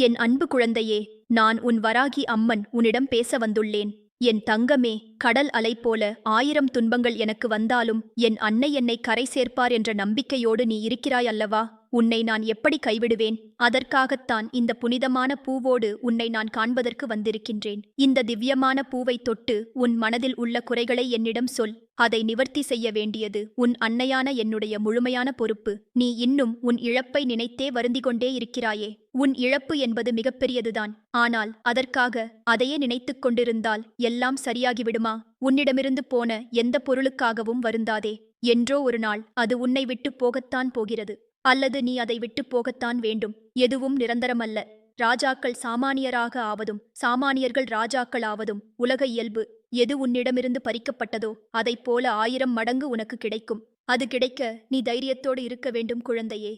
என் அன்பு குழந்தையே, நான் உன் வராகி அம்மன் உன்னிடம் பேச வந்துள்ளேன். என் தங்கமே, கடல் அலை போல 1000 துன்பங்கள் எனக்கு வந்தாலும் என் அன்னை என்னை கரை சேர்ப்பார் என்ற நம்பிக்கையோடு நீ இருக்கிறாய் அல்லவா? உன்னை நான் எப்படி கைவிடுவேன்? அதற்காகத்தான் இந்த புனிதமான பூவோடு உன்னை நான் காண்பதற்கு வந்திருக்கின்றேன். இந்த திவ்யமான பூவை தொட்டு உன் மனதில் உள்ள குறைகளை என்னிடம் சொல். அதை நிவர்த்தி செய்ய வேண்டியது உன் அன்னையான என்னுடைய முழுமையான பொறுப்பு. நீ இன்னும் உன் இழப்பை நினைத்தே வருந்திக் கொண்டே இருக்கிறாயே. உன் இழப்பு என்பது மிகப்பெரியதுதான். ஆனால் அதற்காக அதையே நினைத்துக் கொண்டிருந்தால் எல்லாம் சரியாகிவிடுமா? உன்னிடமிருந்து போன எந்த பொருளுக்காகவும் வருந்தாதே. என்றோ ஒரு நாள் அது உன்னை விட்டு போகத்தான் போகிறது. அல்லது நீ அதை விட்டு போகத்தான் வேண்டும். எதுவும் நிரந்தரமல்ல. ராஜாக்கள் சாமானியராக ஆவதும் சாமானியர்கள் ராஜாக்கள் ஆவதும் உலக இயல்பு. எது உன்னிடமிருந்து பறிக்கப்பட்டதோ அதைப் போல 1000 மடங்கு உனக்கு கிடைக்கும். அது கிடைக்க நீ தைரியத்தோடு இருக்க வேண்டும் குழந்தையே.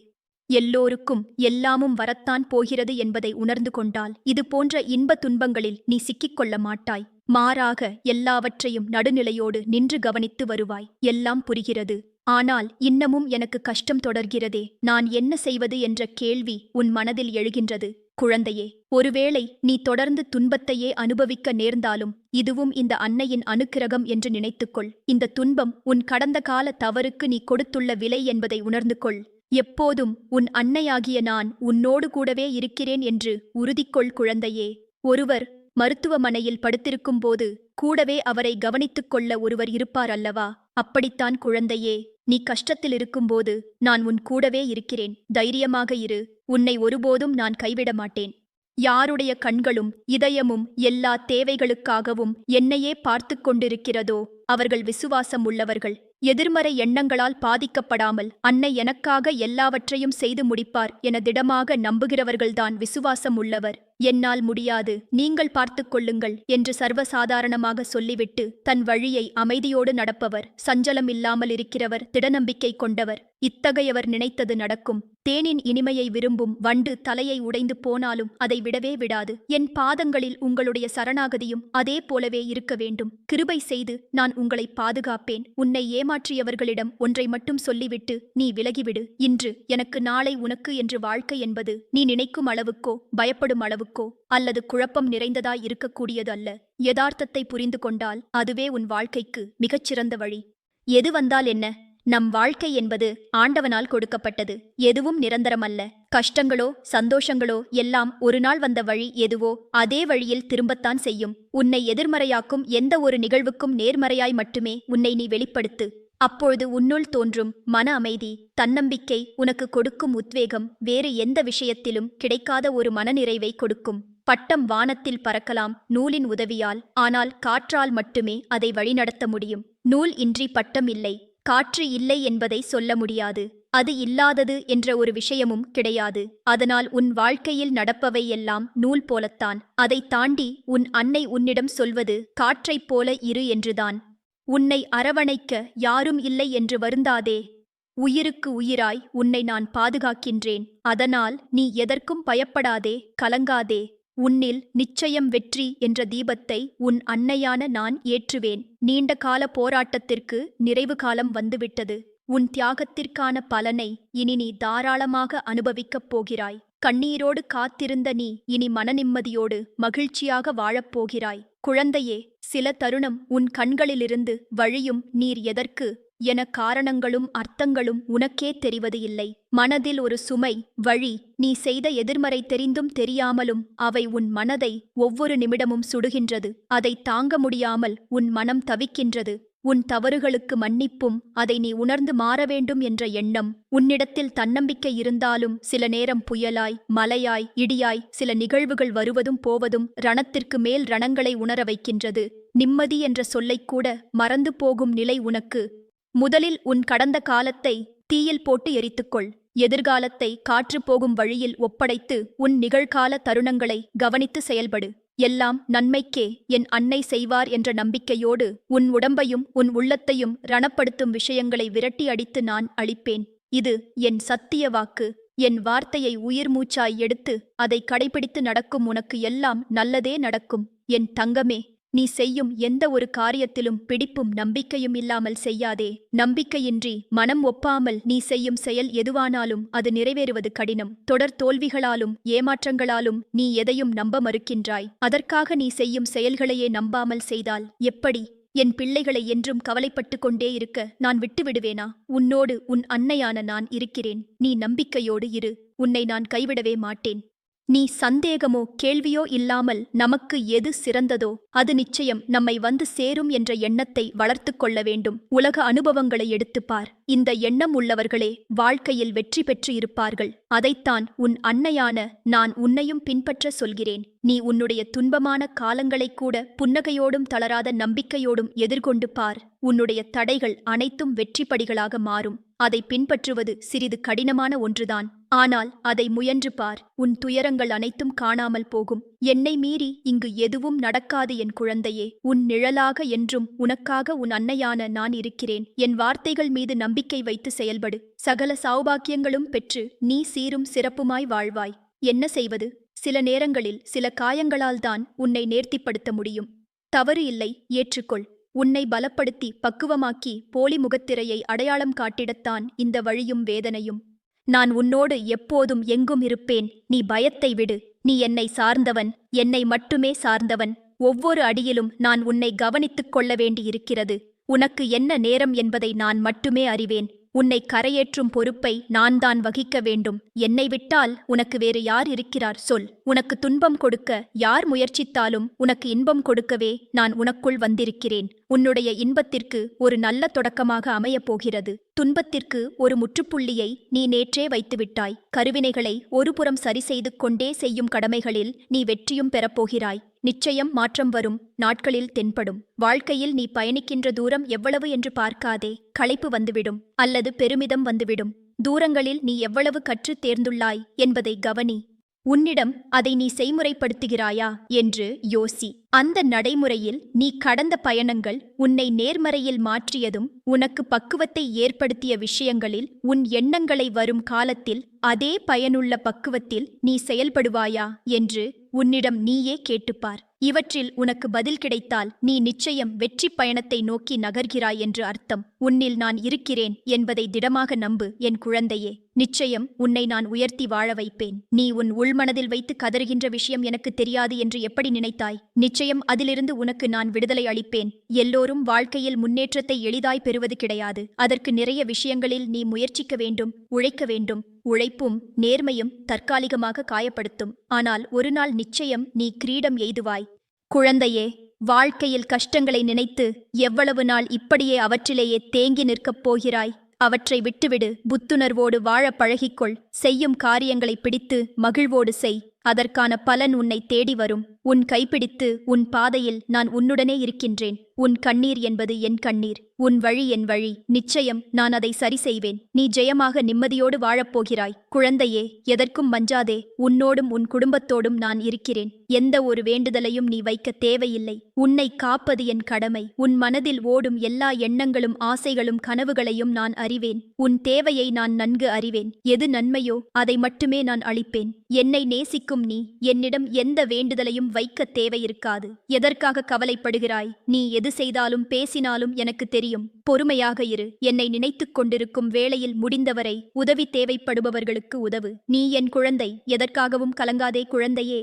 எல்லோருக்கும் எல்லாமும் வரத்தான் போகிறது என்பதை உணர்ந்து கொண்டால் இது போன்ற இன்ப துன்பங்களில் நீ சிக்கிக்கொள்ள மாட்டாய். மாறாக எல்லாவற்றையும் நடுநிலையோடு நின்று கவனித்து வருவாய். எல்லாம் புரிகிறது. ஆனால் இன்னமும் எனக்கு கஷ்டம் தொடர்கிறதே, நான் என்ன செய்வது என்ற கேள்வி உன் மனதில் எழுகின்றது. குழந்தையே, ஒருவேளை நீ தொடர்ந்து துன்பத்தையே அனுபவிக்க நேர்ந்தாலும் இதுவும் இந்த அன்னையின் அனுக்கிரகம் என்று நினைத்துக்கொள். இந்த துன்பம் உன் கடந்த கால தவறுக்கு நீ கொடுத்துள்ள விலை என்பதை உணர்ந்து கொள். எப்போதும் உன் அன்னையாகிய நான் உன்னோடு கூடவே இருக்கிறேன் என்று உறுதிக்கொள் குழந்தையே. ஒருவர் மருத்துவமனையில் படுத்திருக்கும் போது கூடவே அவரை கவனித்துக் கொள்ள ஒருவர் இருப்பார் அல்லவா? அப்படித்தான் குழந்தையே, நீ கஷ்டத்தில் இருக்கும்போது நான் உன் கூடவே இருக்கிறேன். தைரியமாக இரு. உன்னை ஒருபோதும் நான் கைவிட மாட்டேன். யாருடைய கண்களும் இதயமும் எல்லா தேவைகளுக்காகவும் என்னையே பார்த்து கொண்டிருக்கிறதோ அவர்கள் விசுவாசம் உள்ளவர்கள். எதிர்மறை எண்ணங்களால் பாதிக்கப்படாமல் அன்னை எனக்காக எல்லாவற்றையும் செய்து முடிப்பார் என திடமாக நம்புகிறவர்கள்தான் விசுவாசம் உள்ளவர். என்னால் முடியாது, நீங்கள் பார்த்து கொள்ளுங்கள் என்று சர்வசாதாரணமாக சொல்லிவிட்டு தன் வழியை அமைதியோடு நடப்பவர், சஞ்சலம் இல்லாமல் இருக்கிறவர், திடநம்பிக்கை கொண்டவர். இத்தகையவர் நினைத்தது நடக்கும். தேனின் இனிமையை விரும்பும் வண்டு தலையை உடைந்து போனாலும் அதை விடவே விடாது. என் பாதங்களில் உங்களுடைய சரணாகதியும் அதே போலவே இருக்க வேண்டும். கிருபை செய்து நான் உங்களை பாதுகாப்பேன். உன்னை ஏமாற்றியவர்களிடம் ஒன்றை மட்டும் சொல்லிவிட்டு நீ விலகிவிடு. இன்று எனக்கு, நாளை உனக்கு என்று வாழ்க்கை என்பது நீ நினைக்கும் அளவுக்கோ பயப்படும் அளவுக்கோ அல்லது குழப்பம் நிறைந்ததாய் இருக்கக்கூடியது அல்ல. யதார்த்தத்தை புரிந்து கொண்டால் அதுவே உன் வாழ்க்கைக்கு மிகச்சிறந்த வழி. எது வந்தால் என்ன? நம் வாழ்க்கை என்பது ஆண்டவனால் கொடுக்கப்பட்டது. எதுவும் நிரந்தரமல்ல. கஷ்டங்களோ சந்தோஷங்களோ எல்லாம் ஒரு நாள் வந்த வழி எதுவோ அதே வழியில் திரும்பத்தான் செய்யும். உன்னை எதிர்மறையாக்கும் எந்த ஒரு நிகழ்வுக்கும் நேர்மறையாய் மட்டுமே உன்னை நீ வெளிப்படுத்து. அப்பொழுது உன்னுள் தோன்றும் மன அமைதி, தன்னம்பிக்கை உனக்கு கொடுக்கும் உத்வேகம் வேறு எந்த விஷயத்திலும் கிடைக்காத ஒரு மனநிறைவை கொடுக்கும். பட்டம் வானத்தில் பறக்கலாம் நூலின் உதவியால். ஆனால் காற்றால் மட்டுமே அதை வழிநடத்த முடியும். நூல் இன்றி பட்டம் இல்லை. காற்று இல்லை என்பதை சொல்ல முடியாது. அது இல்லாதது என்ற ஒரு விஷயமும் கிடையாது. அதனால் உன் வாழ்க்கையில் நடப்பவை எல்லாம் நூல் போலத்தான். அதை தாண்டி உன் அன்னை உன்னிடம் சொல்வது காற்றைப் போல இரு என்றுதான். உன்னை அரவணைக்க யாரும் இல்லை என்று வருந்தாதே. உயிருக்கு உயிராய் உன்னை நான் பாதுகாக்கின்றேன். அதனால் நீ எதற்கும் பயப்படாதே, கலங்காதே. உன்னில் நிச்சயம் வெற்றி என்ற தீபத்தை உன் அன்னையான நான் ஏற்றுவேன். நீண்ட கால போராட்டத்திற்கு நிறைவு காலம் வந்துவிட்டது. உன் தியாகத்திற்கான பலனை இனி நீ தாராளமாக அனுபவிக்கப் போகிறாய். கண்ணீரோடு காத்திருந்த நீ இனி மனநிம்மதியோடு மகிழ்ச்சியாக வாழப்போகிறாய். குழந்தையே, சில தருணம் உன் கண்களிலிருந்து வழியும் நீர் எதற்கு என காரணங்களும் அர்த்தங்களும் உனக்கே தெரிவது இல்லை. மனதில் ஒரு சுமை, வழி. நீ செய்த எதிர்மறை தெரிந்தும் தெரியாமலும் அவை உன் மனதை ஒவ்வொரு நிமிடமும் சுடுகின்றது. அதை தாங்க முடியாமல் உன் மனம் தவிக்கின்றது. உன் தவறுகளுக்கு மன்னிப்பும் அதை நீ உணர்ந்து மாற வேண்டும் என்ற எண்ணம். உன்னிடத்தில் தன்னம்பிக்கை இருந்தாலும் சில நேரம் புயலாய், மலையாய், இடியாய் சில நிகழ்வுகள் வருவதும் போவதும் ரணத்திற்கு மேல் ரணங்களை உணர வைக்கின்றது. நிம்மதி என்ற சொல்லைக்கூட மறந்து போகும் நிலை உனக்கு. முதலில் உன் கடந்த காலத்தை தீயில் போட்டு எரித்துக்கொள். எதிர்காலத்தை காற்று போகும் வழியில் ஒப்படைத்து உன் நிகழ்கால தருணங்களை கவனித்து செயல்படு. எல்லாம் நன்மைக்கே என் அன்னை செய்வார் என்ற நம்பிக்கையோடு உன் உடம்பையும் உன் உள்ளத்தையும் ரணப்படுத்தும் விஷயங்களை விரட்டி அடித்து நான் அழிப்பேன். இது என் சத்திய வாக்கு. என் வார்த்தையை உயிர் மூச்சாய் எடுத்து அதை கடைபிடித்து நடக்கும் உனக்கு எல்லாம் நல்லதே நடக்கும். என் தங்கமே, நீ செய்யும் எந்த ஒரு காரியத்திலும் பிடிப்பும் நம்பிக்கையும் இல்லாமல் செய்யாதே. நம்பிக்கையின்றி மனம் ஒப்பாமல் நீ செய்யும் செயல் எதுவானாலும் அது நிறைவேறுவது கடினம். தொடர் தோல்விகளாலும் ஏமாற்றங்களாலும் நீ எதையும் நம்ப மறுக்கின்றாய். அதற்காக நீ செய்யும் செயல்களையே நம்பாமல் செய்தால் எப்படி? என் பிள்ளைகளை என்றும் கவலைப்பட்டு கொண்டே இருக்க நான் விட்டுவிடுவேனா? உன்னோடு உன் அன்னையான நான் இருக்கிறேன். நீ நம்பிக்கையோடு இரு. உன்னை நான் கைவிடவே மாட்டேன். நீ சந்தேகமோ கேள்வியோ இல்லாமல் நமக்கு எது சிறந்ததோ அது நிச்சயம் நம்மை வந்து சேரும் என்ற எண்ணத்தை வளர்த்து கொள்ள வேண்டும். உலக அனுபவங்களை எடுத்துப்பார். இந்த எண்ணம் உள்ளவர்களே வாழ்க்கையில் வெற்றி பெற்று இருப்பார்கள். அதைத்தான் உன் அன்னையான நான் உன்னையும் பின்பற்ற சொல்கிறேன். நீ உன்னுடைய துன்பமான காலங்களைக் கூட புன்னகையோடும் தளராத நம்பிக்கையோடும் எதிர்கொண்டு பார். உன்னுடைய தடைகள் அனைத்தும் வெற்றிப்படிகளாக மாறும். அதை பின்பற்றுவது சிறிது கடினமான ஒன்றுதான். ஆனால் அதை முயன்று பார். உன் துயரங்கள் அனைத்தும் காணாமல் போகும். என்னை மீறி இங்கு எதுவும் நடக்காது என் குழந்தையே. உன் நிழலாக என்றும் உனக்காக உன் அன்னையான நான் இருக்கிறேன். என் வார்த்தைகள் மீது நம்பிக்கை வைத்து செயல்படு. சகல சௌபாக்கியங்களும் பெற்று நீ சீரும் சிறப்புமாய் வாழ்வாய். என்ன செய்வது? சில நேரங்களில் சில காயங்களால் தான் உன்னை நேர்த்திப்படுத்த முடியும். தவறு இல்லை, ஏற்றுக்கொள். உன்னை பலப்படுத்தி பக்குவமாக்கி போலி முகத்திரையை அடையாளம் காட்டிடத்தான் இந்த வழியும் வேதனையும். நான் உன்னோடு எப்போதும் எங்கும் இருப்பேன். நீ பயத்தை விடு. நீ என்னை சார்ந்தவன், என்னை மட்டுமே சார்ந்தவன். ஒவ்வொரு அடியிலும் நான் உன்னை கவனித்துக் கொள்ள வேண்டியிருக்கிறது. உனக்கு என்ன நேரம் என்பதை நான் மட்டுமே அறிவேன். உன்னை கரையேற்றும் பொறுப்பை நான் தான் வகிக்க வேண்டும். என்னை விட்டால் உனக்கு வேறு யார் இருக்கிறார் சொல்? உனக்கு துன்பம் கொடுக்க யார் முயற்சித்தாலும் உனக்கு இன்பம் கொடுக்கவே நான் உனக்குள் வந்திருக்கிறேன். உன்னுடைய இன்பத்திற்கு ஒரு நல்ல தொடக்கமாக அமையப் போகிறது. துன்பத்திற்கு ஒரு முற்றுப்புள்ளியை நீ நேற்றே வைத்துவிட்டாய். கருவினைகளை ஒருபுறம் சரி செய்து கொண்டே செய்யும் கடமைகளில் நீ வெற்றியும் பெறப்போகிறாய். நிச்சயம் மாற்றம் வரும் நாட்களில் தென்படும். வாழ்க்கையில் நீ பயணிக்கின்ற தூரம் எவ்வளவு என்று பார்க்காதே. களைப்பு வந்துவிடும் அல்லது பெருமிதம் வந்துவிடும். தூரங்களில் நீ எவ்வளவு கற்றுத் தேர்ந்துள்ளாய் என்பதை கவனி. உன்னிடம் அதை நீ செய்முறைப்படுத்துகிறாயா என்று யோசி. அந்த நடைமுறையில் நீ கடந்த பயணங்கள் உன்னை நேர்மறையில் மாற்றியதும் உனக்கு பக்குவத்தை ஏற்படுத்திய விஷயங்களில் உன் எண்ணங்களை வரும் காலத்தில் அதே பயனுள்ள பக்குவத்தில் நீ செயல்படுவாயா என்று உன்னிடம் நீயே கேட்டுப்பார். இவற்றில் உனக்கு பதில் கிடைத்தால் நீ நிச்சயம் வெற்றி பயணத்தை நோக்கி நகர்கிறாய் என்று அர்த்தம். உன்னில் நான் இருக்கிறேன் என்பதை திடமாக நம்பு என் குழந்தையே. நிச்சயம் உன்னை நான் உயர்த்தி வாழ வைப்பேன். நீ உன் உள்மனதில் வைத்து கதறுகின்ற விஷயம் எனக்கு தெரியாது என்று எப்படி நினைத்தாய்? நிச்சயம் அதிலிருந்து உனக்கு நான் விடுதலை அளிப்பேன். எல்லோரும் வாழ்க்கையில் முன்னேற்றத்தை எளிதாய் பெறுவது கிடையாது. அதற்கு நிறைய விஷயங்களில் நீ முயற்சிக்க வேண்டும், உழைக்க வேண்டும். உழைப்பும் நேர்மையும் தற்காலிகமாக காயப்படுத்தும். ஆனால் ஒரு நாள் நிச்சயம் நீ கிரீடம் எய்துவாய். குழந்தையே, வாழ்க்கையில் கஷ்டங்களை நினைத்து எவ்வளவு நாள் இப்படியே அவற்றிலேயே தேங்கி நிற்கப் போகிறாய்? அவற்றை விட்டுவிடு. புத்துணர்வோடு வாழ பழகிக்கொள். செய்யும் காரியங்களை பிடித்து மகிழ்வோடு செய். அதற்கான பலன் உன்னை தேடி வரும். உன் கைப்பிடித்து உன் பாதையில் நான் உன்னுடனே இருக்கின்றேன். உன் கண்ணீர் என்பது என் கண்ணீர், உன் வழி என் வழி. நிச்சயம் நான் அதை சரி செய்வேன். நீ ஜெயமாக நிம்மதியோடு வாழப்போகிறாய். குழந்தையே, எதற்கும் மஞ்சாதே. உன்னோடும் உன் குடும்பத்தோடும் நான் இருக்கிறேன். எந்த ஒரு வேண்டுதலையும் நீ வைக்க தேவையில்லை. உன்னை காப்பது என் கடமை. உன் மனதில் ஓடும் எல்லா எண்ணங்களும் ஆசைகளும் கனவுகளையும் நான் அறிவேன். உன் தேவையை நான் நன்கு அறிவேன். எது நன்மையோ அதை மட்டுமே நான் அளிப்பேன். என்னை நேசிக்கும் நீ என்னிடம் எந்த வேண்டுதலையும் வைக்க தேவையிருக்காது. எதற்காக கவலைப்படுகிறாய்? நீ எது செய்தாலும் பேசினாலும் எனக்கு தெரியும். பொறுமையாக இரு. என்னை நினைத்துக் கொண்டிருக்கும் வேளையில் முடிந்தவரை உதவி தேவைப்படுபவர்களுக்கு உதவு. நீ என் குழந்தை. எதற்காகவும் கலங்காதே குழந்தையே.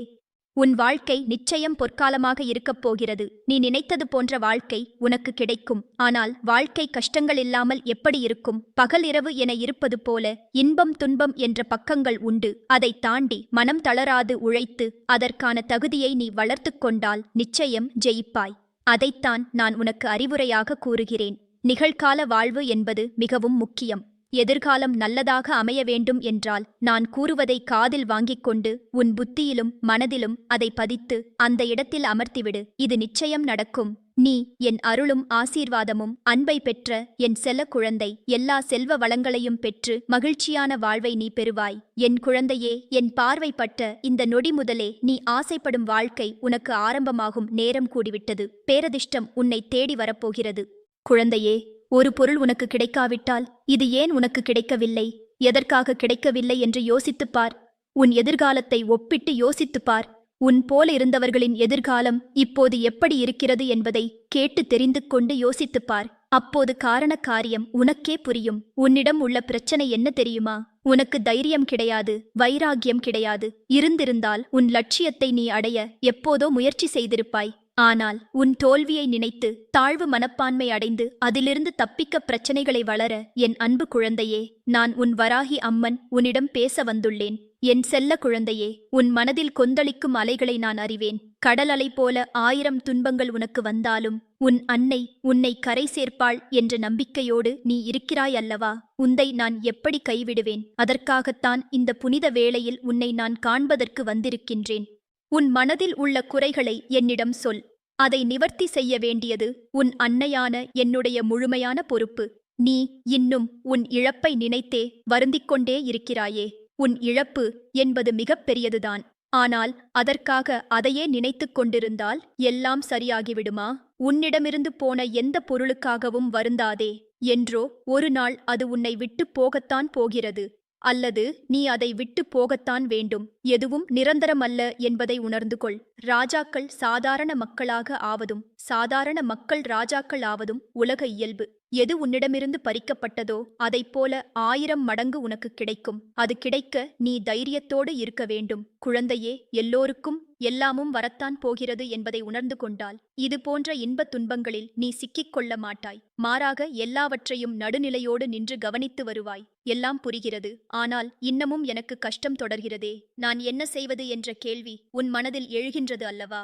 உன் வாழ்க்கை நிச்சயம் பொற்காலமாக இருக்கப் போகிறது. நீ நினைத்தது போன்ற வாழ்க்கை உனக்கு கிடைக்கும். ஆனால் வாழ்க்கை கஷ்டங்கள் இல்லாமல் எப்படி இருக்கும்? பகல் இரவு என இருப்பது போல இன்பம் துன்பம் என்ற பக்கங்கள் உண்டு. அதை தாண்டி மனம் தளராது உழைத்து அதற்கான தகுதியை நீ வளர்த்து கொண்டால் நிச்சயம் ஜெயிப்பாய். அதைத்தான் நான் உனக்கு அறிவுரையாக கூறுகிறேன். நிகழ்கால வாழ்வு என்பது மிகவும் முக்கியம். எதிர்காலம் நல்லதாக அமைய வேண்டும் என்றால் நான் கூறுவதை காதில் வாங்கிக் கொண்டு உன் புத்தியிலும் மனதிலும் அதை பதித்து அந்த இடத்தில் அமர்த்திவிடு. இது நிச்சயம் நடக்கும். நீ என் அருளும் ஆசீர்வாதமும் அன்பை பெற்ற என் செல்ல குழந்தை. எல்லா செல்வ வளங்களையும் பெற்று மகிழ்ச்சியான வாழ்வை நீ பெறுவாய். என் குழந்தையே, என் பார்வைப்பட்ட இந்த நொடி முதலே நீ ஆசைப்படும் வாழ்க்கை உனக்கு ஆரம்பமாகும் நேரம் கூடிவிட்டது. பேரதிர்ஷ்டம் உன்னை தேடி வரப்போகிறது. குழந்தையே, ஒரு பொருள் உனக்கு கிடைக்காவிட்டால் இது ஏன் உனக்கு கிடைக்கவில்லை, எதற்காக கிடைக்கவில்லை என்று யோசித்துப்பார். உன் எதிர்காலத்தை ஒப்பிட்டு யோசித்துப்பார். உன் போல இருந்தவர்களின் எதிர்காலம் இப்போது எப்படி இருக்கிறது என்பதை கேட்டு தெரிந்து கொண்டு யோசித்துப் பார். அப்போது காரண காரியம் உனக்கே புரியும். உன்னிடம் உள்ள பிரச்சனை என்ன தெரியுமா? உனக்கு தைரியம் கிடையாது, வைராகியம் கிடையாது. இருந்திருந்தால் உன் லட்சியத்தை நீ அடைய எப்போதோ முயற்சி செய்திருப்பாய். ஆனால் உன் தோல்வியை நினைத்து தாழ்வு மனப்பான்மை அடைந்து அதிலிருந்து தப்பிக்க பிரச்சனைகளை வளர, என் அன்பு குழந்தையே, நான் உன் வராகி அம்மன் உன்னிடம் பேச வந்துள்ளேன். என் செல்ல குழந்தையே, உன் மனதில் கொந்தளிக்கும் அலைகளை நான் அறிவேன். கடல் அலை போல 1000 துன்பங்கள் உனக்கு வந்தாலும் உன் அன்னை உன்னை கரை சேர்ப்பாள் என்ற நம்பிக்கையோடு நீ இருக்கிறாய் அல்லவா? உன்னை நான் எப்படி கைவிடுவேன்? அதற்காகத்தான் இந்த புனித வேளையில் உன்னை நான் காண்பதற்கு வந்திருக்கின்றேன். உன் மனதில் உள்ள குறைகளை என்னிடம் சொல். அதை நிவர்த்தி செய்ய வேண்டியது உன் அன்னையான என்னுடைய முழுமையான பொறுப்பு. நீ இன்னும் உன் இழப்பை நினைத்தே வருந்திக் கொண்டே இருக்கிறாயே. உன் இழப்பு என்பது மிகப்பெரியதுதான். ஆனால் அதற்காக அதையே நினைத்துக் கொண்டிருந்தால் எல்லாம் சரியாகிவிடுமா? உன்னிடமிருந்து போன எந்த பொருளுக்காகவும் வருந்தாதே. என்றோ ஒரு நாள் அது உன்னை விட்டு போகத்தான் போகிறது. அல்லது நீ அதை விட்டு போகத்தான் வேண்டும். எதுவும் நிரந்தரமல்ல என்பதை உணர்ந்து கொள். ராஜாக்கள் சாதாரண மக்களாக ஆவதும் சாதாரண மக்கள் ராஜாக்கள் ஆவதும் உலக இயல்பு. எது உன்னிடமிருந்து பறிக்கப்பட்டதோ அதைப்போல 1000 மடங்கு உனக்கு கிடைக்கும். அது கிடைக்க நீ தைரியத்தோடு இருக்க வேண்டும். குழந்தையே, எல்லோருக்கும் எல்லாமும் வரத்தான் போகிறது என்பதை உணர்ந்து கொண்டால் இது போன்ற இன்பத் துன்பங்களில் நீ சிக்கிக் கொள்ள மாட்டாய். மாறாக எல்லாவற்றையும் நடுநிலையோடு நின்று கவனித்து வருவாய். எல்லாம் புரிகிறது. ஆனால் இன்னமும் எனக்கு கஷ்டம் தொடர்கிறதே. நான் என்ன செய்வது என்ற கேள்வி உன் மனதில் எழுகின்றது அல்லவா?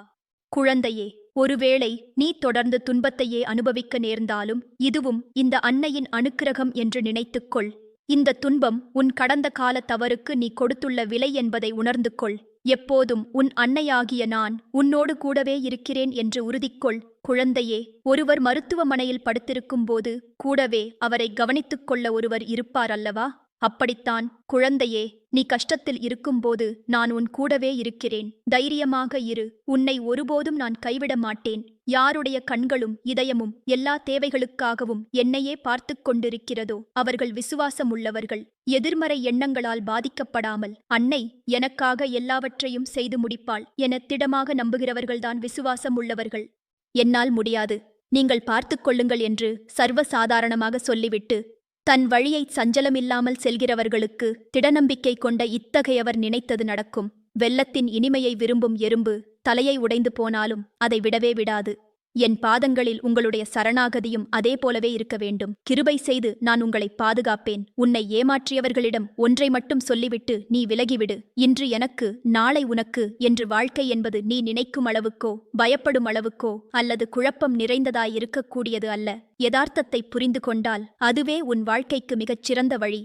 குழந்தையே, ஒருவேளை நீ தொடர்ந்து துன்பத்தையே அனுபவிக்க நேர்ந்தாலும் இதுவும் இந்த அன்னையின் அனுக்கிரகம் என்று நினைத்துக்கொள். இந்த துன்பம் உன் கடந்த கால தவறுக்கு நீ கொடுத்துள்ள விலை என்பதை உணர்ந்து கொள். எப்போதும் உன் அன்னையாகிய நான் உன்னோடு கூடவே இருக்கிறேன் என்று உறுதிக்கொள். குழந்தையே, ஒருவர் மருத்துவமனையில் படுத்திருக்கும் போது கூடவே அவரை கவனித்துக் கொள்ள ஒருவர் இருப்பார் அல்லவா? அப்படித்தான் குழந்தையே, நீ கஷ்டத்தில் இருக்கும்போது நான் உன் கூடவே இருக்கிறேன். தைரியமாக இரு. உன்னை ஒருபோதும் நான் கைவிட மாட்டேன். யாருடைய கண்களும் இதயமும் எல்லா தேவைகளுக்காகவும் என்னையே பார்த்து கொண்டிருக்கிறதோ அவர்கள் விசுவாசம் உள்ளவர்கள். எதிர்மறை எண்ணங்களால் பாதிக்கப்படாமல் அன்னை எனக்காக எல்லாவற்றையும் செய்து முடிப்பாள் என திடமாக நம்புகிறவர்கள்தான் விசுவாசம் உள்ளவர்கள். என்னால் முடியாது, நீங்கள் பார்த்து கொள்ளுங்கள் என்று சர்வசாதாரணமாக சொல்லிவிட்டு தன் வழியை சஞ்சலமில்லாமல் செல்கிறவர்களுக்கு திடநம்பிக்கை கொண்ட இத்தகையவர் நினைத்தது நடக்கும். வெள்ளத்தின் இனிமையை விரும்பும் எறும்பு தலையை உடைந்து போனாலும் அதை விடவே விடாது. என் பாதங்களில் உங்களுடைய சரணாகதியும் அதே போலவே இருக்க வேண்டும். கிருபை செய்து நான் உங்களை பாதுகாப்பேன். உன்னை ஏமாற்றியவர்களிடம் ஒன்றை மட்டும் சொல்லிவிட்டு நீ விலகிவிடு. இன்று எனக்கு, நாளை உனக்கு என்று வாழ்க்கை என்பது நீ நினைக்கும் அளவுக்கோ பயப்படும் அளவுக்கோ அல்லது குழப்பம் நிறைந்ததாய் இருக்கக்கூடியது அல்ல. யதார்த்தத்தை புரிந்து கொண்டால் அதுவே உன் வாழ்க்கைக்கு மிகச் சிறந்த வழி.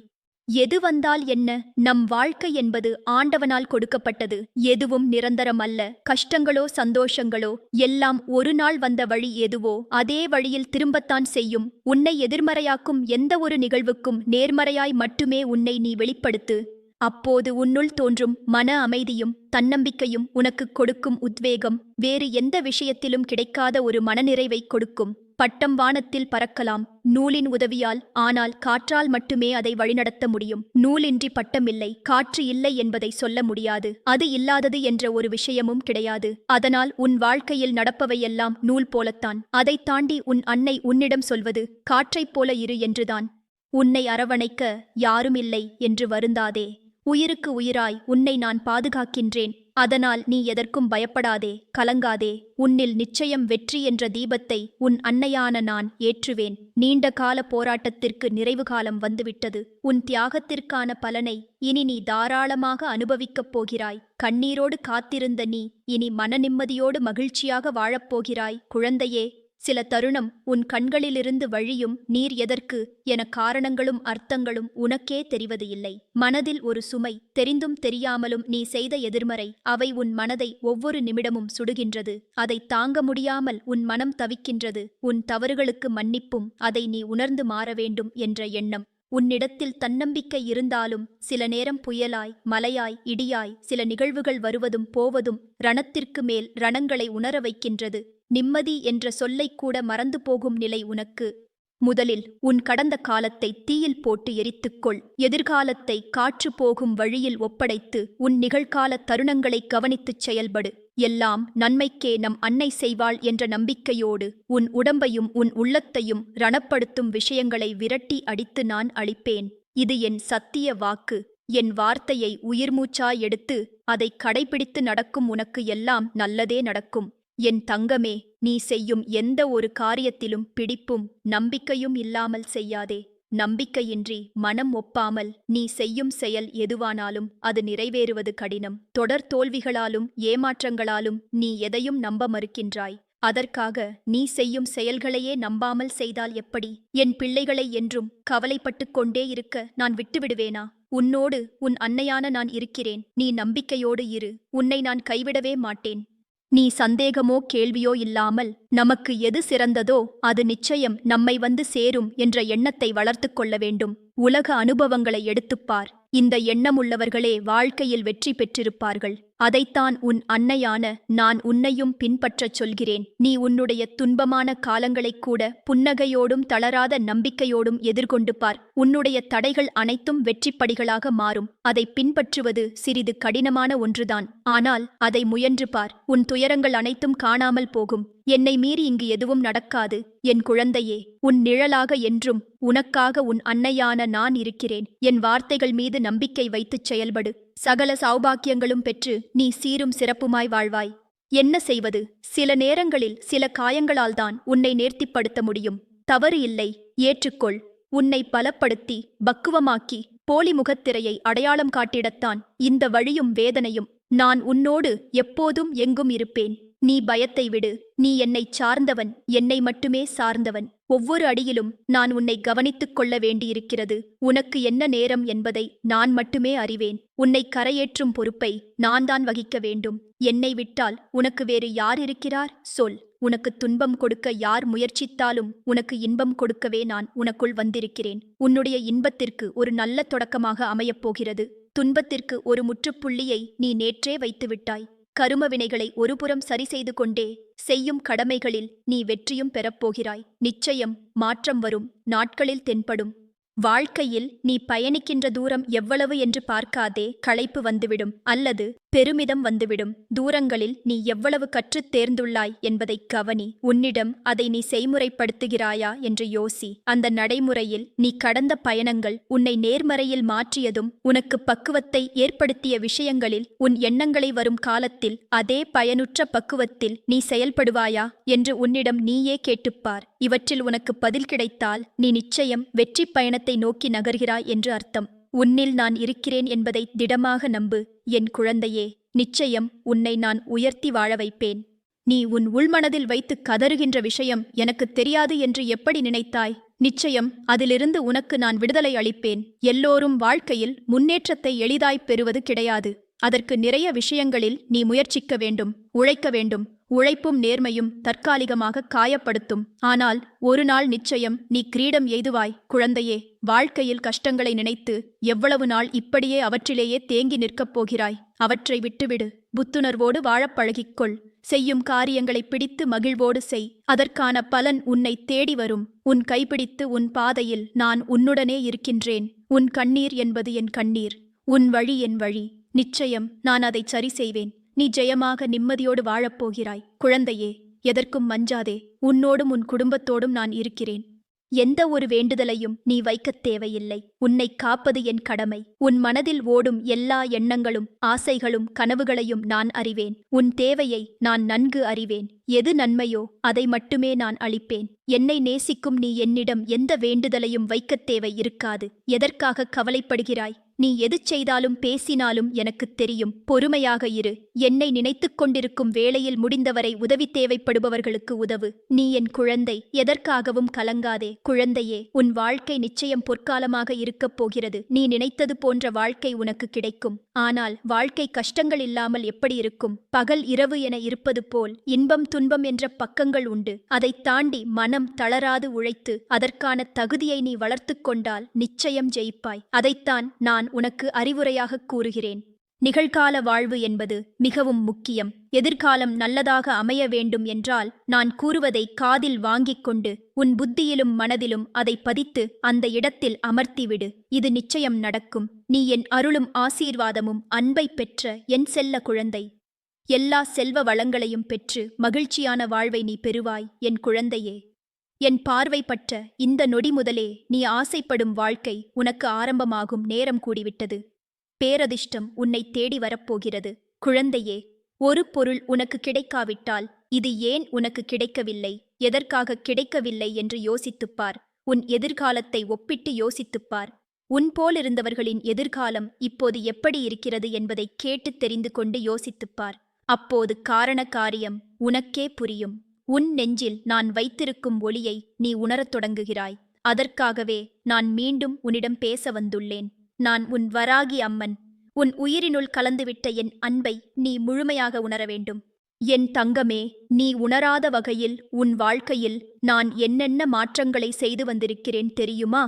எது வந்தால் என்ன? நம் வாழ்க்கை என்பது ஆண்டவனால் கொடுக்கப்பட்டது. எதுவும் நிரந்தரம் அல்ல. கஷ்டங்களோ சந்தோஷங்களோ எல்லாம் ஒரு நாள் வந்த வழி எதுவோ அதே வழியில் திரும்பத்தான் செய்யும். உன்னை எதிர்மறையாக்கும் எந்த ஒரு நிகழ்வுக்கும் நேர்மறையாய் மட்டுமே உன்னை நீ வெளிப்படுத்து. அப்போது உன்னுள் தோன்றும் மன அமைதியும் தன்னம்பிக்கையும் உனக்கு கொடுக்கும் உத்வேகம் வேறு எந்த விஷயத்திலும் கிடைக்காத ஒரு மனநிறைவை கொடுக்கும். பட்டம் வானத்தில் பறக்கலாம் நூலின் உதவியால். ஆனால் காற்றால் மட்டுமே அதை வழிநடத்த முடியும். நூலின்றி பட்டமில்லை, காற்று இல்லை என்பதை சொல்ல முடியாது. அது இல்லாதது என்ற ஒரு விஷயமும் கிடையாது. அதனால் உன் வாழ்க்கையில் நடப்பவையெல்லாம் நூல் போலத்தான். அதை தாண்டி உன் அன்னை உன்னிடம் சொல்வது காற்றைப் போல இரு என்றுதான். உன்னை அரவணைக்க யாரும் இல்லை என்று வருந்தாதே. உயிருக்கு உயிராய் உன்னை நான் பாதுகாக்கின்றேன். அதனால் நீ எதற்கும் பயப்படாதே, கலங்காதே. உன்னில் நிச்சயம் வெற்றி என்ற தீபத்தை உன் அன்னையான நான் ஏற்றுவேன். நீண்ட கால போராட்டத்திற்கு நிறைவு காலம் வந்துவிட்டது. உன் தியாகத்திற்கான பலனை இனி நீ தாராளமாக அனுபவிக்கப் போகிறாய். கண்ணீரோடு காத்திருந்த நீ இனி மன நிம்மதியோடு மகிழ்ச்சியாக வாழப்போகிறாய். குழந்தையே, சில தருணம் உன் கண்களிலிருந்து வழியும் நீர் எதற்கு என காரணங்களும் அர்த்தங்களும் உனக்கே தெரிவது இல்லை. மனதில் ஒரு சுமை, தெரிந்தும் தெரியாமலும் நீ செய்த எதிர்மறை, அவை உன் மனதை ஒவ்வொரு நிமிடமும் சுடுகின்றது. அதை தாங்க முடியாமல் உன் மனம் தவிக்கின்றது. உன் தவறுகளுக்கு மன்னிப்பும் அதை நீ உணர்ந்து மாற வேண்டும் என்ற எண்ணம். உன்னிடத்தில் தன்னம்பிக்கை இருந்தாலும் சில நேரம் புயலாய், மலையாய், இடியாய் சில நிகழ்வுகள் வருவதும் போவதும் ரணத்திற்கு மேல் ரணங்களை உணர வைக்கின்றது. நிம்மதி என்ற சொல்லைக் கூட மறந்து போகும் நிலை உனக்கு. முதலில் உன் கடந்த காலத்தை தீயில் போட்டு எரித்துக்கொள். எதிர்காலத்தை காற்று போகும் வழியில் ஒப்படைத்து உன் நிகழ்கால தருணங்களை கவனித்துச் செயல்படு. எல்லாம் நன்மைக்கே நம் அன்னை செய்வாள் என்ற நம்பிக்கையோடு உன் உடம்பையும் உன் உள்ளத்தையும் ரணப்படுத்தும் விஷயங்களை விரட்டி அடித்து நான் அளிப்பேன். இது என் சத்திய வாக்கு. என் வார்த்தையை உயிர்மூச்சாய் எடுத்து அதை கடைபிடித்து நடக்கும் உனக்கு எல்லாம் நல்லதே நடக்கும். என் தங்கமே, நீ செய்யும் எந்த ஒரு காரியத்திலும் பிடிப்பும் நம்பிக்கையும் இல்லாமல் செய்யாதே. நம்பிக்கையின்றி மனம் ஒப்பாமல் நீ செய்யும் செயல் எதுவானாலும் அது நிறைவேறுவது கடினம். தொடர் தோல்விகளாலும் ஏமாற்றங்களாலும் நீ எதையும் நம்ப மறுக்கின்றாய். அதற்காக நீ செய்யும் செயல்களையே நம்பாமல் செய்தால் எப்படி? என் பிள்ளைகளை என்றும் கவலைப்பட்டுக் கொண்டே இருக்க நான் விட்டுவிடுவேனா? உன்னோடு உன் அன்னையான நான் இருக்கிறேன். நீ நம்பிக்கையோடு இரு. உன்னை நான் கைவிடவே மாட்டேன். நீ சந்தேகமோ கேள்வியோ இல்லாமல் நமக்கு எது சிறந்ததோ அது நிச்சயம் நம்மை வந்து சேரும் என்ற எண்ணத்தை வளர்த்து கொள்ள வேண்டும். உலக அனுபவங்களை எடுத்துப்பார். இந்த எண்ணமுள்ளவர்களே வாழ்க்கையில் வெற்றி பெற்றிருப்பார்கள். அதைத்தான் உன் அன்னையான நான் உன்னையும் பின்பற்றச் சொல்கிறேன். நீ உன்னுடைய துன்பமான காலங்களைக் கூட புன்னகையோடும் தளராத நம்பிக்கையோடும் எதிர்கொண்டு பார். உன்னுடைய தடைகள் அனைத்தும் வெற்றிப்படிகளாக மாறும். அதை பின்பற்றுவது சிறிது கடினமான ஒன்றுதான். ஆனால் அதை முயன்று பார். உன் துயரங்கள் அனைத்தும் காணாமல் போகும். என்னை மீறி இங்கு எதுவும் நடக்காது. என் குழந்தையே, உன் நிழலாக என்றும் உனக்காக உன் அன்னையான நான் இருக்கிறேன். என் வார்த்தைகள் மீது நம்பிக்கை வைத்துச் செயல்படு. சகல சௌபாக்கியங்களும் பெற்று நீ சீரும் சிறப்புமாய் வாழ்வாய். என்ன செய்வது? சில நேரங்களில் சில காயங்களால்தான் உன்னை நேர்த்திப்படுத்த முடியும். தவறு இல்லை, ஏற்றுக்கொள். உன்னை பலப்படுத்தி பக்குவமாக்கி போலி முகத்திரையை அடையாளம் காட்டிடத்தான் இந்த வழியும் வேதனையும். நான் உன்னோடு எப்போதும் எங்கும் இருப்பேன். நீ பயத்தை விடு. நீ என்னைச் சார்ந்தவன், என்னை மட்டுமே சார்ந்தவன். ஒவ்வொரு அடியிலும் நான் உன்னை கவனித்துக் கொள்ள வேண்டியிருக்கிறது. உனக்கு என்ன நேரம் என்பதை நான் மட்டுமே அறிவேன். உன்னை கரையேற்றும் பொறுப்பை நான் தான் வகிக்க வேண்டும். என்னை விட்டால் உனக்கு வேறு யார் இருக்கிறார்? சொல். உனக்கு துன்பம் கொடுக்க யார் முயற்சித்தாலும் உனக்கு இன்பம் கொடுக்கவே நான் உனக்குள் வந்திருக்கிறேன். உன்னுடைய இன்பத்திற்கு ஒரு நல்ல தொடக்கமாக அமையப் போகிறது. துன்பத்திற்கு ஒரு முற்றுப்புள்ளியை நீ நேற்றே வைத்துவிட்டாய். கருமவினைகளை ஒருபுறம் சரி செய்து கொண்டே செய்யும் கடமைகளில் நீ வெற்றியும் பெறப்போகிறாய். நிச்சயம் மாற்றம் வரும் நாட்களில் தென்படும். வாழ்க்கையில் நீ பயணிக்கின்ற தூரம் எவ்வளவு என்று பார்க்காதே. களைப்பு வந்துவிடும் அல்லது பெருமிதம் வந்துவிடும். தூரங்களில் நீ எவ்வளவு கற்றுத் தேர்ந்துள்ளாய் என்பதைக் கவனி. உன்னிடம் அதை நீ செய்முறைப்படுத்துகிறாயா என்று யோசி. அந்த நடைமுறையில் நீ கடந்த பயணங்கள் உன்னை நேர்மறையில் மாற்றியதும் உனக்கு பக்குவத்தை ஏற்படுத்திய விஷயங்களில் உன் எண்ணங்களை வரும் காலத்தில் அதே பயனுற்ற பக்குவத்தில் நீ செயல்படுவாயா என்று உன்னிடம் நீயே கேட்டுப்பார். இவற்றில் உனக்கு பதில் கிடைத்தால் நீ நிச்சயம் வெற்றி பயணத்தை நோக்கி நகர்கிறாய் என்று அர்த்தம். உன்னில் நான் இருக்கிறேன் என்பதை திடமாக நம்பு என் குழந்தையே. நிச்சயம் உன்னை நான் உயர்த்தி வாழ வைப்பேன். நீ உன் உள்மனதில் வைத்து கதறுகின்ற விஷயம் எனக்கு தெரியாது என்று எப்படி நினைத்தாய்? நிச்சயம் அதிலிருந்து உனக்கு நான் விடுதலை அளிப்பேன். எல்லோரும் வாழ்க்கையில் முன்னேற்றத்தை எளிதாய்ப் பெறுவது கிடையாது. அதற்கு நிறைய விஷயங்களில் நீ முயற்சிக்க வேண்டும், உழைக்க வேண்டும். உழைப்பும் நேர்மையும் தற்காலிகமாக காயப்படுத்தும். ஆனால் ஒரு நாள் நிச்சயம் நீ கிரீடம் எய்துவாய் குழந்தையே. வாழ்க்கையில் கஷ்டங்களை நினைத்து எவ்வளவு நாள் இப்படியே அவற்றிலேயே தேங்கி நிற்கப் போகிறாய்? அவற்றை விட்டுவிடு. புத்துணர்வோடு வாழப் பழகிக்கொள். செய்யும் காரியங்களை பிடித்து மகிழ்வோடு செய். அதற்கான பலன் உன்னை தேடி வரும். உன் கைப்பிடித்து உன் பாதையில் நான் உன்னுடனே இருக்கின்றேன். உன் கண்ணீர் என்பது என் கண்ணீர், உன் வழி என் வழி. நிச்சயம் நான் அதை சரி செய்வேன். நீ ஜெயமாக நிம்மதியோடு வாழப்போகிறாய் குழந்தையே. எதற்கும் மஞ்சாதே. உன்னோடும் உன் குடும்பத்தோடும் நான் இருக்கிறேன். எந்த ஒரு வேண்டுதலையும் நீ வைக்கத் தேவையில்லை. உன்னை காப்பது என் கடமை. உன் மனதில் ஓடும் எல்லா எண்ணங்களும் ஆசைகளும் கனவுகளையும் நான் அறிவேன். உன் தேவையை நான் நன்கு அறிவேன். எது நன்மையோ அதை மட்டுமே நான் அளிப்பேன். என்னை நேசிக்கும் நீ என்னிடம் எந்த வேண்டுதலையும் வைக்கத் தேவை இருக்காது. எதற்காக கவலைப்படுகிறாய்? நீ எது செய்தாலும் பேசினாலும் எனக்குத் தெரியும். பொறுமையாக இரு. என்னை நினைத்துக் கொண்டிருக்கும் வேளையில் முடிந்தவரை உதவி தேவைப்படுபவர்களுக்கு உதவு. நீ என் குழந்தை. எதற்காகவும் கலங்காதே குழந்தையே. உன் வாழ்க்கை நிச்சயம் பொற்காலமாக இருக்கப் போகிறது. நீ நினைத்தது போன்ற வாழ்க்கை உனக்கு கிடைக்கும். ஆனால் வாழ்க்கை கஷ்டங்கள் இல்லாமல் எப்படி இருக்கும்? பகல் இரவு என இருப்பது போல் இன்பம் துன்பம் என்ற பக்கங்கள் உண்டு. அதைத் தாண்டி மனம் தளராது உழைத்து அதற்கான தகுதியை நீ வளர்த்து கொண்டால் நிச்சயம் ஜெயிப்பாய். அதைத்தான் நான் உனக்கு அறிவுரையாகக் கூறுகிறேன். நிகழ்கால வாழ்வு என்பது மிகவும் முக்கியம். எதிர்காலம் நல்லதாக அமைய வேண்டும் என்றால் நான் கூறுவதை காதில் வாங்கிக் கொண்டு உன் புத்தியிலும் மனதிலும் அதை பதித்து அந்த இடத்தில் அமர்த்திவிடு. இது நிச்சயம் நடக்கும். நீ என் அருளும் ஆசீர்வாதமும் அன்பை பெற்ற என் செல்ல குழந்தை. எல்லா செல்வ வளங்களையும் பெற்று மகிழ்ச்சியான வாழ்வை நீ பெறுவாய் என் குழந்தையே. என் பார்வை பட்ட இந்த நொடி முதலே நீ ஆசைப்படும் வாழ்க்கை உனக்கு ஆரம்பமாகும் நேரம் கூடிவிட்டது. பேரதிர்ஷ்டம் உன்னை தேடி வரப்போகிறது குழந்தையே. ஒரு பொருள் உனக்கு கிடைக்காவிட்டால் இது ஏன் உனக்கு கிடைக்கவில்லை, எதற்காக கிடைக்கவில்லை என்று யோசித்துப்பார். உன் எதிர்காலத்தை ஒப்பிட்டு யோசித்துப்பார். உன் போலிருந்தவர்களின் எதிர்காலம் இப்போது எப்படி இருக்கிறது என்பதை கேட்டு தெரிந்து கொண்டு யோசித்துப்பார். அப்போது காரண காரியம் உனக்கே புரியும். உன் நெஞ்சில் நான் வைத்திருக்கும் ஒளியை நீ உணரத் தொடங்குகிறாய். அதற்காகவே நான் மீண்டும் உன்னிடம் பேச வந்துள்ளேன். நான் உன் வராகி அம்மன். உன் உயிரினுள் கலந்துவிட்ட என் அன்பை நீ முழுமையாக உணர வேண்டும். என் தங்கமே, நீ உணராத வகையில் உன் வாழ்க்கையில் நான் என்னென்ன மாற்றங்களை செய்து வந்திருக்கிறேன் தெரியுமா?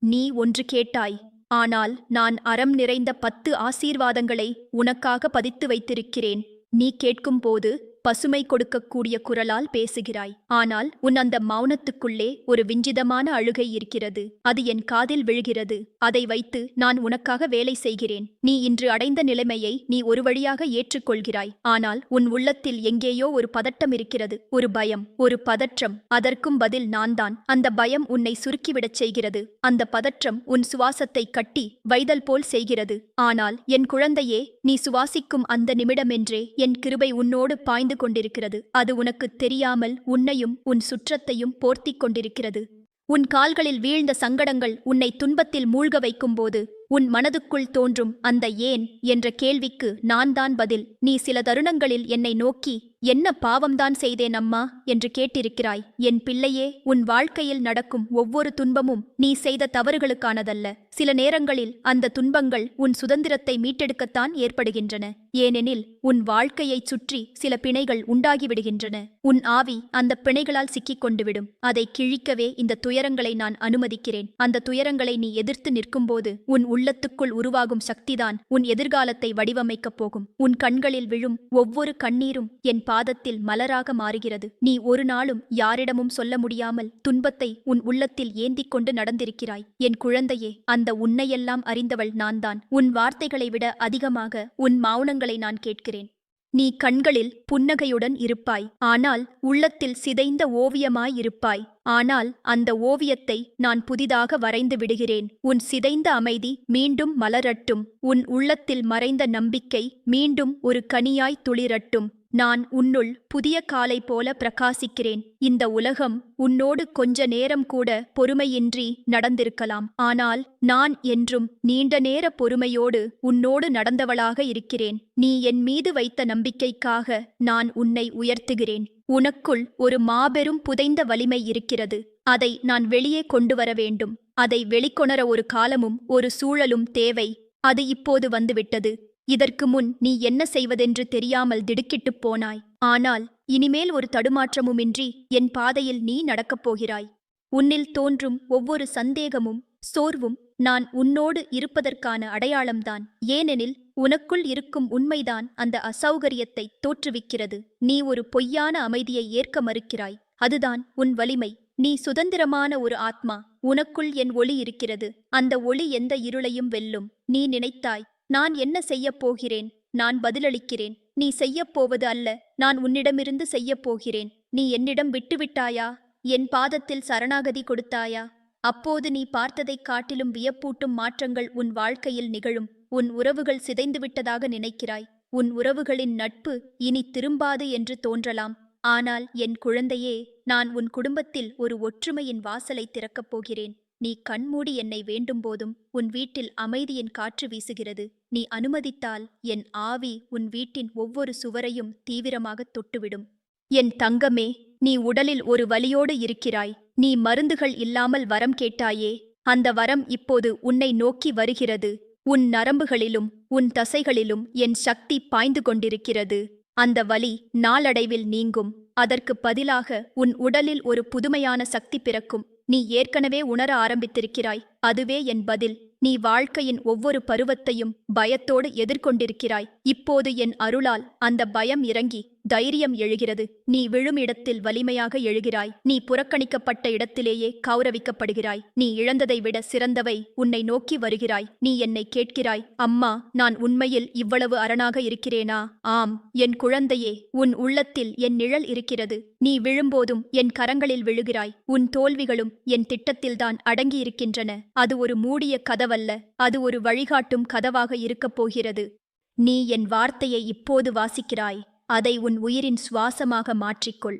நீ ஒன்று கேட்டாய். ஆனால் நான் அறம் நிறைந்த 10 ஆசீர்வாதங்களை உனக்காக பதித்து வைத்திருக்கிறேன். நீ கேட்கும்போது பசுமை கொடுக்கக்கூடிய குரலால் பேசுகிறாய். ஆனால் உன் அந்த மௌனத்துக்குள்ளே ஒரு விஞ்சிதமான அழுகை இருக்கிறது. அது என் காதில் விழுகிறது. அதை வைத்து நான் உனக்காக வேலை செய்கிறேன். நீ இன்று அடைந்த நிலைமையை நீ ஒரு வழியாக ஏற்றுக்கொள்கிறாய். ஆனால் உன் உள்ளத்தில் எங்கேயோ ஒரு பதட்டம் இருக்கிறது. ஒரு பயம், ஒரு பதற்றம். அதற்கும் பதில் நான்தான். அந்த பயம் உன்னை சுருக்கிவிடச் செய்கிறது. அந்த பதற்றம் உன் சுவாசத்தை கட்டி வைதல் போல் செய்கிறது. ஆனால் என் குழந்தையே, நீ சுவாசிக்கும் அந்த நிமிடமென்றே என் கிருபை உன்னோடு பாய்ந்து கொண்டிருக்கிறது. அது உனக்கு தெரியாமல் உன்னையும் உன் சுற்றத்தையும் போர்த்திக் கொண்டிருக்கிறது. உன் கால்களில் வீழ்ந்த சங்கடங்கள் உன்னை துன்பத்தில் மூழ்க வைக்கும்போது உன் மனதுக்குள் தோன்றும் அந்த ஏன் என்ற கேள்விக்கு நான் தான் பதில். நீ சில தருணங்களில் என்னை நோக்கி என்ன பாவம்தான் செய்தேன் அம்மா என்று கேட்டிருக்கிறாய். என் பிள்ளையே, உன் வாழ்க்கையில் நடக்கும் ஒவ்வொரு துன்பமும் நீ செய்த தவறுகளுக்கானதல்ல. சில நேரங்களில் அந்த துன்பங்கள் உன் சுதந்திரத்தை மீட்டெடுக்கத்தான் ஏற்படுகின்றன. ஏனெனில் உன் வாழ்க்கையைச் சுற்றி சில பிணைகள் உண்டாகிவிடுகின்றன. உன் ஆவி அந்த பிணைகளால் சிக்கிக் கொண்டுவிடும். அதை கிழிக்கவே இந்த துயரங்களை நான் அனுமதிக்கிறேன். அந்த துயரங்களை நீ எதிர்த்து நிற்கும்போது உன் உள்ளத்துக்குள் உருவாகும் சக்திதான் உன் எதிர்காலத்தை வடிவமைக்கப் போகும். உன் கண்களில் விழும் ஒவ்வொரு கண்ணீரும் என் பாதத்தில் மலராக மாறுகிறது. நீ ஒரு நாளும் யாரிடமும் சொல்ல முடியாமல் துன்பத்தை உன் உள்ளத்தில் ஏந்திக் கொண்டு நடந்திருக்கிறாய். என் குழந்தையே, அந்த உன்னையெல்லாம் அறிந்தவள் நான்தான். உன் வார்த்தைகளை விட அதிகமாக உன் மௌனங்களை நான் கேட்கிறேன். நீ கண்களில் புன்னகையுடன் இருப்பாய். ஆனால் உள்ளத்தில் சிதைந்த ஓவியமாயிருப்பாய். ஆனால் அந்த ஓவியத்தை நான் புதிதாக வரைந்து விடுகிறேன். உன் சிதைந்த அமைதி மீண்டும் மலரட்டும். உன் உள்ளத்தில் மறைந்த நம்பிக்கை மீண்டும் ஒரு கனியாய் துளிரட்டும். நான் உன்னுள் புதிய காலை போல பிரகாசிக்கிறேன். இந்த உலகம் உன்னோடு கொஞ்ச நேரம் கூட பொறுமையின்றி நடந்திருக்கலாம். ஆனால் நான் என்றும் நீண்ட நேர பொறுமையோடு உன்னோடு நடந்தவளாக இருக்கிறேன். நீ என் மீது வைத்த நம்பிக்கைக்காக நான் உன்னை உயர்த்துகிறேன். உனக்குள் ஒரு மாபெரும் புதைந்த வலிமை இருக்கிறது. அதை நான் வெளியே கொண்டு வர வேண்டும். அதை வெளிக்கொணர ஒரு காலமும் ஒரு சூழலும் தேவை. அது இப்போது வந்துவிட்டது. இதற்கு முன் நீ என்ன செய்வதென்று தெரியாமல் திடுக்கிட்டுப் போனாய். ஆனால் இனிமேல் ஒரு தடுமாற்றமுமின்றி என் பாதையில் நீ நடக்கப் போகிறாய். உன்னில் தோன்றும் ஒவ்வொரு சந்தேகமும் சோர்வும் நான் உன்னோடு இருப்பதற்கான அடையாளம்தான். ஏனெனில் உனக்குள் இருக்கும் உண்மைதான் அந்த அசௌகரியத்தை தோற்றுவிக்கிறது. நீ ஒரு பொய்யான அமைதியை ஏற்க மறுக்கிறாய். அதுதான் உன் வலிமை. நீ சுதந்திரமான ஒரு ஆத்மா. உனக்குள் என் ஒளி இருக்கிறது. அந்த ஒளி எந்த இருளையும் வெல்லும். நீ நினைத்தாய், நான் என்ன செய்யப் போகிறேன்? நான் பதிலளிக்கிறேன். நீ செய்யப்போவது அல்ல, நான் உன்னிடமிருந்து செய்யப் போகிறேன். நீ என்னிடம் விட்டுவிட்டாயா? என் பாதத்தில் சரணாகதி கொடுத்தாயா? அப்போது நீ பார்த்ததைக் காட்டிலும் வியப்பூட்டும் மாற்றங்கள் உன் வாழ்க்கையில் நிகழும். உன் உறவுகள் சிதைந்துவிட்டதாக நினைக்கிறாய். உன் உறவுகளின் நட்பு இனி திரும்பாது என்று தோன்றலாம். ஆனால் என் குழந்தையே, நான் உன் குடும்பத்தில் ஒரு ஒற்றுமையின் வாசலை திறக்கப் போகிறேன். நீ கண்மூடி என்னை வேண்டும்போதும் உன் வீட்டில் அமைதியின் காற்று வீசுகிறது. நீ அனுமதித்தால் என் ஆவி உன் வீட்டின் ஒவ்வொரு சுவரையும் தீவிரமாகத் தொட்டுவிடும். என் தங்கமே, நீ உடலில் ஒரு வலியோடு இருக்கிறாய். நீ மருந்துகள் இல்லாமல் வரம் கேட்டாயே. அந்த வரம் இப்போது உன்னை நோக்கி வருகிறது. உன் நரம்புகளிலும் உன் தசைகளிலும் என் சக்தி பாய்ந்து கொண்டிருக்கிறது. அந்த வலி நாளடைவில் நீங்கும். அதற்கு பதிலாக உன் உடலில் ஒரு புதுமையான சக்தி பிறக்கும். நீ ஏற்கனவே உணர ஆரம்பித்திருக்கிறாய். அதுவே என் பதில். நீ வாழ்க்கையின் ஒவ்வொரு பருவத்தையும் பயத்தோடு எதிர்கொண்டிருக்கிறாய். இப்போது என் அருளால் அந்த பயம் இறங்கி தைரியம் எழுகிறது. நீ விழும் இடத்தில் வலிமையாக எழுகிறாய். நீ புறக்கணிக்கப்பட்ட இடத்திலேயே கௌரவிக்கப்படுகிறாய். நீ இழந்ததை விட சிறந்தவை உன்னை நோக்கி வருகிறாய். நீ என்னை கேட்கிறாய், அம்மா, நான் உண்மையில் இவ்வளவு அரணாக இருக்கிறேனா? ஆம் என் குழந்தையே, உன் உள்ளத்தில் என் நிழல் இருக்கிறது. நீ விழும்போதும் என் கரங்களில் விழுகிறாய். உன் தோல்விகளும் என் திட்டத்தில்தான் அடங்கியிருக்கின்றன. அது ஒரு மூடிய கதவல்ல, அது ஒரு வழிகாட்டும் கதவாக இருக்கப் போகிறது. நீ என் வார்த்தையை இப்போது வாசிக்கிறாய். அதை உன் உயிரின் சுவாசமாக மாற்றிக்கொள்.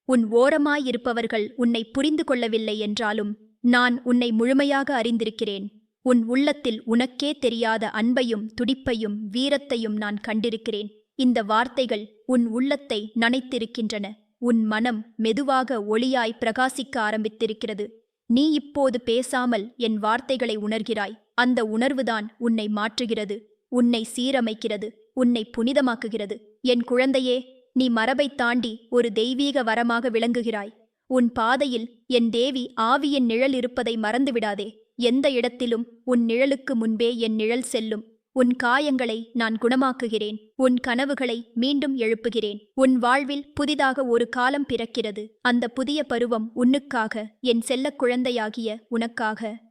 உன் ஓரமாயிருப்பவர்கள் உன்னை புரிந்து கொள்ளவில்லை என்றாலும் நான் உன்னை முழுமையாக அறிந்திருக்கிறேன். உன் உள்ளத்தில் உனக்கே தெரியாத அன்பையும் துடிப்பையும் வீரத்தையும் நான் கண்டிருக்கிறேன். இந்த வார்த்தைகள் உன் உள்ளத்தை நனைத்திருக்கின்றன. உன் மனம் மெதுவாக ஒளியாய் பிரகாசிக்க ஆரம்பித்திருக்கிறது. நீ இப்போது பேசாமல் என் வார்த்தைகளை உணர்கிறாய். அந்த உணர்வுதான் உன்னை மாற்றுகிறது, உன்னை சீரமைக்கிறது, உன்னை புனிதமாக்குகிறது. என் குழந்தையே, நீ மரபைத் தாண்டி ஒரு தெய்வீக வரமாக விளங்குகிறாய். உன் பாதையில் என் தேவி ஆவியின் நிழல் இருப்பதை மறந்துவிடாதே. எந்த இடத்திலும் உன் நிழலுக்கு முன்பே என் நிழல் செல்லும். உன் காயங்களை நான் குணமாக்குகிறேன். உன் கனவுகளை மீண்டும் எழுப்புகிறேன். உன் வாழ்வில் புதிதாக ஒரு காலம் பிறக்கிறது. அந்த புதிய பருவம் உன்னுக்காக, என் செல்லக் குழந்தையாகிய உனக்காக.